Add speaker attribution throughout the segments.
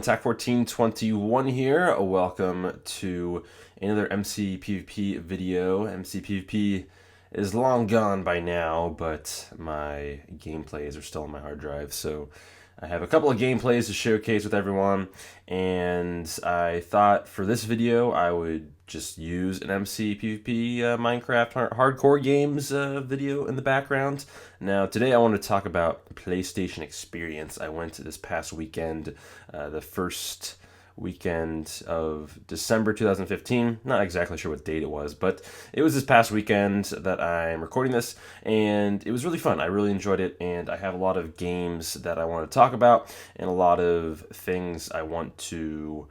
Speaker 1: TAC1421 here. Welcome to another MCPVP video. MCPVP is long gone by now, but my gameplays are still on my hard drive, so I have a couple of gameplays to showcase with everyone, and I thought for this video I would just use an MCPVP Minecraft hardcore games video in the background. Now today I want to talk about PlayStation experience. I went this past weekend, the first weekend of December 2015. Not exactly sure what date it was, but it was this past weekend that I'm recording this, and it was really fun. I really enjoyed it, and I have a lot of games that I want to talk about and a lot of things I want to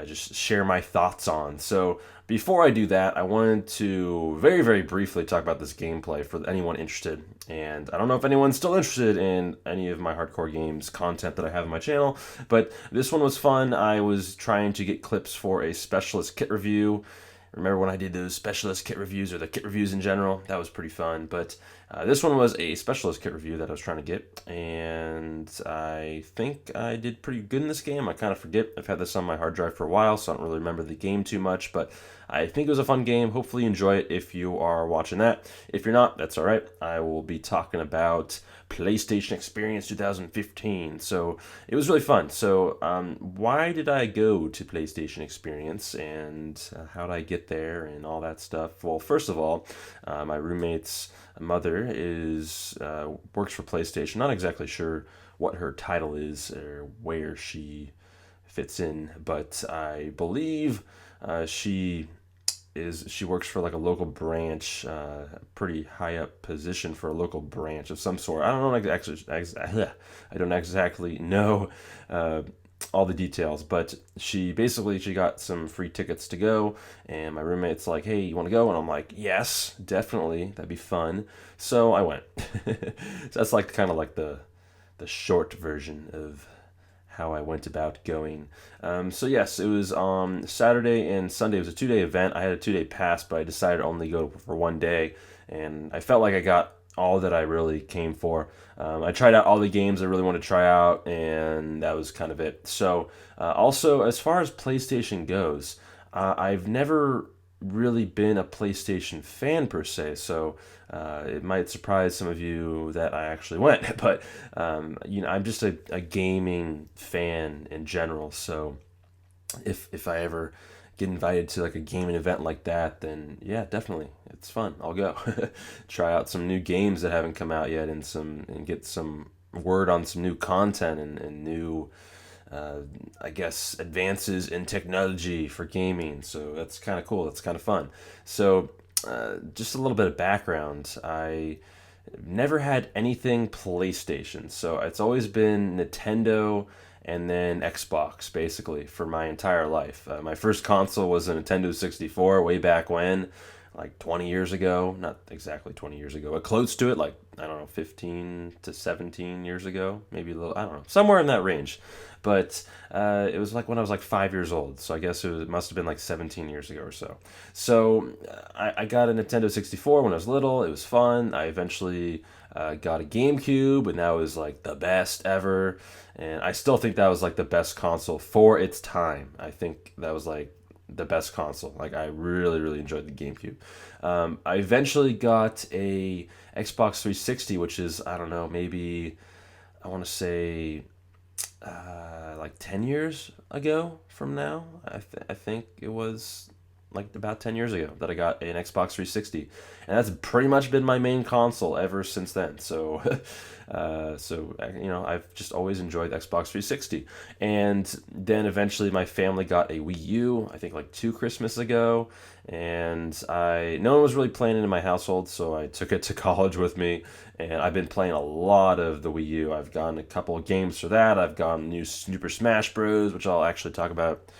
Speaker 1: just share my thoughts on. So before I do that, I wanted to very, very briefly talk about this gameplay for anyone interested. And I don't know if anyone's still interested in any of my hardcore games content that I have on my channel, but this one was fun. I was trying to get clips for a specialist kit review. Remember when I did those specialist kit reviews, or the kit reviews in general? That was pretty fun. But this one was a specialist kit review that I was trying to get, and I think I did pretty good in this game. I kind of forget. I've had this on my hard drive for a while, so I don't really remember the game too much, but I think it was a fun game. Hopefully you enjoy it if you are watching that. If you're not, that's all right. I will be talking about PlayStation Experience 2015. So it was really fun. So why did I go to PlayStation Experience, and how did I get there and all that stuff? Well, first of all, my roommate's mother works for PlayStation. Not exactly sure what her title is or where she fits in, but I believe she works for like a local branch, pretty high up position for a local branch of some sort. I don't know I don't exactly know all the details, but she got some free tickets to go, and my roommate's like, "Hey, you want to go?" And I'm like, "Yes, definitely, that'd be fun." So I went. So that's like kind of like the short version of how I went about going. So yes, it was Saturday and Sunday. It was a 2-day event. I had a 2-day pass, but I decided to only go for one day, and I felt like I got all that I really came for. I tried out all the games I really wanted to try out, and that was kind of it. So also, as far as PlayStation goes, I've never really been a PlayStation fan per se, so it might surprise some of you that I actually went, but I'm just a gaming fan in general, so if I ever get invited to like a gaming event like that, then yeah, definitely, it's fun. I'll go try out some new games that haven't come out yet, and get some word on some new content and new I guess advances in technology for gaming. So that's kind of cool. That's kind of fun. So just a little bit of background. I never had anything PlayStation, so it's always been Nintendo and then Xbox basically for my entire life. My first console was a Nintendo 64 way back when, like 20 years ago. Not exactly 20 years ago, but close to it, like, I don't know, 15 to 17 years ago, maybe a little, I don't know, somewhere in that range. But it was like when I was like 5 years old, so I guess it must have been like 17 years ago or so. So I got a Nintendo 64 when I was little. It was fun. I eventually got a GameCube, and that was like the best ever. And I still think that was like the best console for its time. I think that was like the best console. Like, I really, really enjoyed the GameCube. I eventually got a Xbox 360, which is, I don't know, maybe, I want to say like 10 years ago from now. I think it was like about 10 years ago that I got an Xbox 360, and that's pretty much been my main console ever since then. So I've just always enjoyed Xbox 360. And then eventually my family got a Wii U, I think like 2 Christmases ago, and no one was really playing it in my household, so I took it to college with me, and I've been playing a lot of the Wii U. I've gotten a couple of games for that. I've gotten new Super Smash Bros., which I'll actually talk about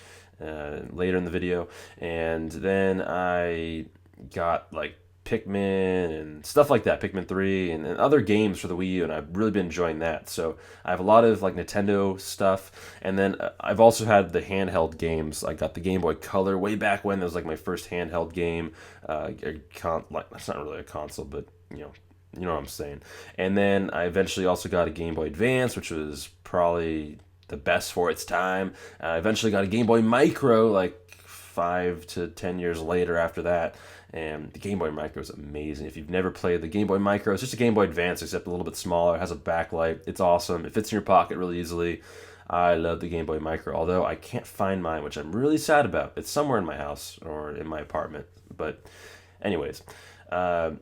Speaker 1: later in the video, and then I got like Pikmin and stuff like that, Pikmin 3 and other games for the Wii U, and I've really been enjoying that. So I have a lot of like Nintendo stuff, and then I've also had the handheld games. I got the Game Boy Color way back when. That was like my first handheld game. That's not really a console, but you know what I'm saying. And then I eventually also got a Game Boy Advance, which was probably the best for its time. I eventually got a Game Boy Micro like 5 to 10 years later after that. And the Game Boy Micro is amazing. If you've never played the Game Boy Micro, it's just a Game Boy Advance except a little bit smaller. It has a backlight. It's awesome. It fits in your pocket really easily. I love the Game Boy Micro, although I can't find mine, which I'm really sad about. It's somewhere in my house or in my apartment. But anyways, and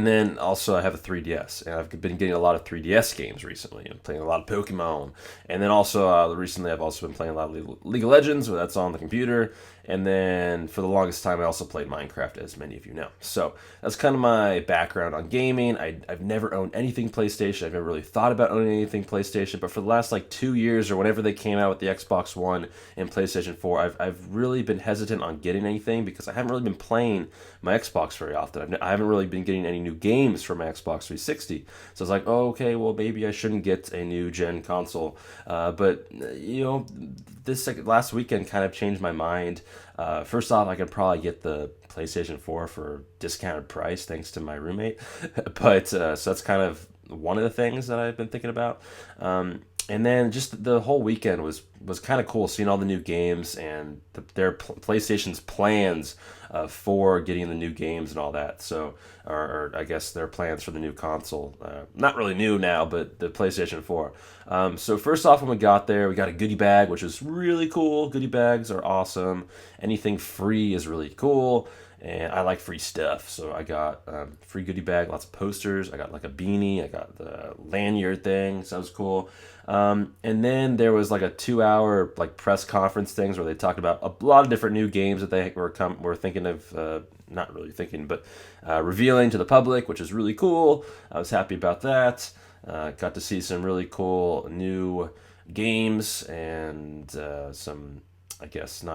Speaker 1: then also I have a 3DS, and I've been getting a lot of 3DS games recently. I'm playing a lot of Pokemon, and then also recently I've also been playing a lot of League of Legends, where that's on the computer. And then for the longest time, I also played Minecraft, as many of you know. So that's kind of my background on gaming. I've never owned anything PlayStation. I've never really thought about owning anything PlayStation. But for the last like 2 years, or whenever they came out with the Xbox One and PlayStation 4, I've really been hesitant on getting anything because I haven't really been playing my Xbox very often. I haven't really been getting any new games for my Xbox 360. So I was like, oh, okay, well, maybe I shouldn't get a new gen console. But, this last weekend kind of changed my mind. First off, I could probably get the PlayStation 4 for discounted price thanks to my roommate. But so that's kind of one of the things that I've been thinking about. And then just the whole weekend was kind of cool, seeing all the new games and their PlayStation's plans for getting the new games and all that. So, or I guess their plans for the new console. Not really new now, but the PlayStation 4. So first off, when we got there, we got a goodie bag, which was really cool. Goodie bags are awesome. Anything free is really cool. And I like free stuff, so I got free goodie bag, lots of posters. I got like a beanie. I got the lanyard thing, so that was cool. And then there was like a 2-hour like press conference things where they talked about a lot of different new games that they were thinking of, not really thinking, but revealing to the public, which is really cool. I was happy about that. Got to see some really cool new games and some. I guess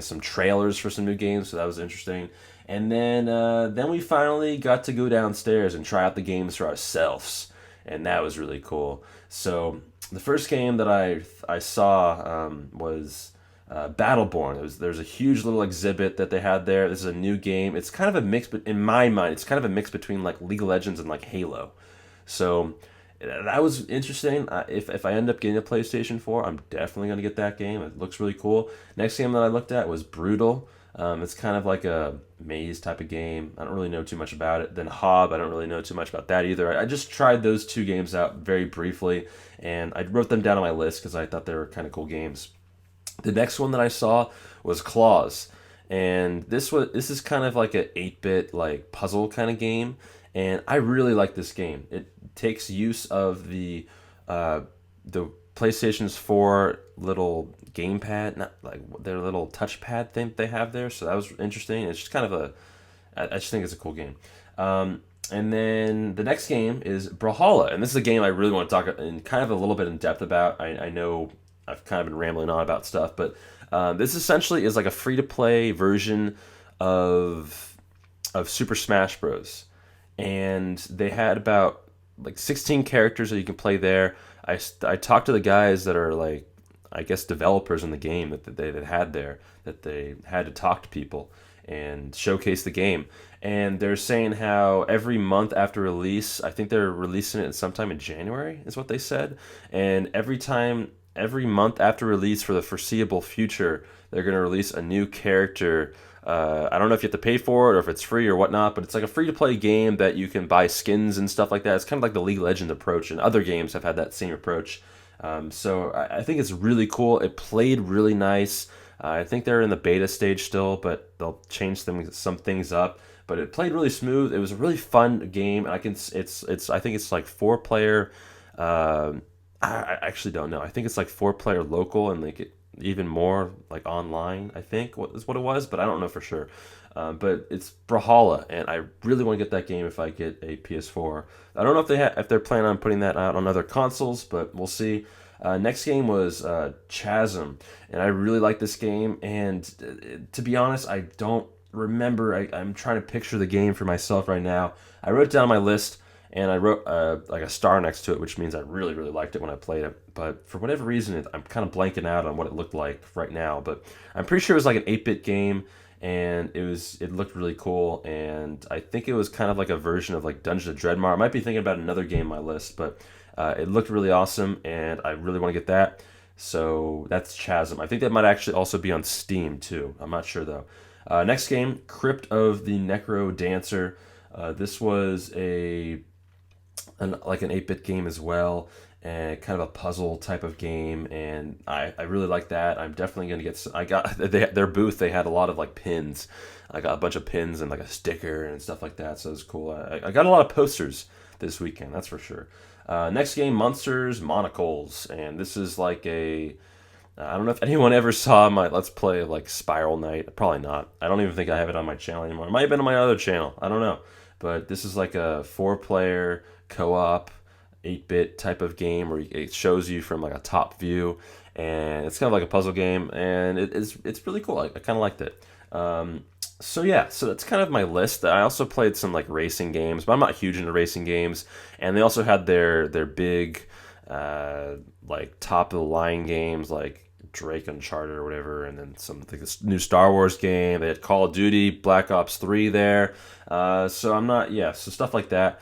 Speaker 1: some trailers for some new games, so that was interesting. And then we finally got to go downstairs and try out the games for ourselves, and that was really cool. So the first game that I saw was Battleborn. There's a huge little exhibit that they had there. This is a new game. It's kind of a mix, but in my mind, it's kind of a mix between like League of Legends and like Halo. So that was interesting. If I end up getting a PlayStation 4, I'm definitely going to get that game. It looks really cool. Next game that I looked at was Brutal. It's kind of like a maze type of game. I don't really know too much about it. Then Hob, I don't really know too much about that either. I just tried those two games out very briefly, and I wrote them down on my list because I thought they were kind of cool games. The next one that I saw was Claws, and this is kind of like an 8-bit like puzzle kind of game. And I really like this game. It takes use of the PlayStation's 4 little gamepad, not like their little touchpad thing they have there. So that was interesting. It's just kind of I just think it's a cool game. And then the next game is Brawlhalla, and this is a game I really want to talk in kind of a little bit in depth about. I know I've kind of been rambling on about stuff, but this essentially is like a free-to-play version of Super Smash Bros. And they had about like 16 characters that you can play there. I talked to the guys that are like, I guess, developers in the game that they had there, that they had to talk to people and showcase the game. And they're saying how every month after release, I think they're releasing it sometime in January, is what they said. And every month after release for the foreseeable future, they're going to release a new character. I don't know if you have to pay for it or if it's free or whatnot, but it's like a free-to-play game that you can buy skins and stuff like that. It's kind of like the League of Legends approach, and other games have had that same approach. So I think it's really cool. It played really nice. I think they're in the beta stage still, but they'll change some things up. But it played really smooth. It was a really fun game. I think it's like 4-player. I actually don't know. I think it's like 4-player local, and like even more like online, I think is what it was, but I don't know for sure. But it's Brawlhalla, and I really want to get that game if I get a PS4. I don't know if they're planning on putting that out on other consoles, but we'll see. Next game was Chasm, and I really like this game. And to be honest, I don't remember. I'm trying to picture the game for myself right now. I wrote it down on my list, and I wrote like a star next to it, which means I really, really liked it when I played it. But for whatever reason, I'm kind of blanking out on what it looked like right now. But I'm pretty sure it was like an 8-bit game, and it looked really cool. And I think it was kind of like a version of like Dungeon of Dreadmar. I might be thinking about another game on my list, but It looked really awesome, and I really want to get that. So that's Chasm. I think that might actually also be on Steam too. I'm not sure though. Next game, Crypt of the Necro Dancer. This was like an 8-bit game as well, and kind of a puzzle type of game, and I really like that. I'm definitely gonna get I got their booth, they had a lot of like pins. I got a bunch of pins and like a sticker and stuff like that, so it's cool. I got a lot of posters this weekend, that's for sure. Next game, Monsters Monocles, and this is like I don't know if anyone ever saw my Let's Play like Spiral Knight. Probably not. I don't even think I have it on my channel anymore. It might have been on my other channel. I don't know. But this is like a 4-player co-op 8-bit type of game where it shows you from like a top view, and it's kind of like a puzzle game, and it's really cool. I kind of liked it. So yeah, so that's kind of my list. I also played some like racing games, but I'm not huge into racing games. And they also had their big like top of the line games like Drake Uncharted or whatever, and then some like this new Star Wars game. They had Call of Duty, Black Ops 3 there. So I'm not, yeah, so stuff like that.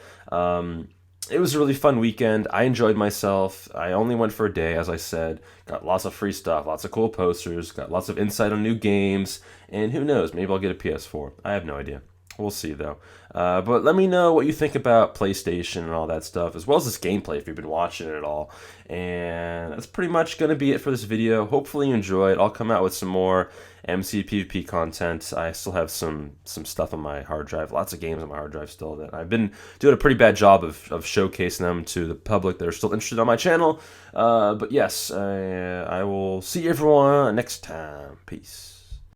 Speaker 1: It was a really fun weekend. I enjoyed myself. I only went for a day, as I said. Got lots of free stuff, lots of cool posters, got lots of insight on new games, and who knows, maybe I'll get a PS4. I have no idea. We'll see, though. But let me know what you think about PlayStation and all that stuff, as well as this gameplay if you've been watching it at all. And that's pretty much going to be it for this video. Hopefully you enjoyed. I'll come out with some more MCPVP content. I still have some stuff on my hard drive, lots of games on my hard drive still that I've been doing a pretty bad job of showcasing them to the public that are still interested on my channel. But yes, I will see everyone next time. Peace.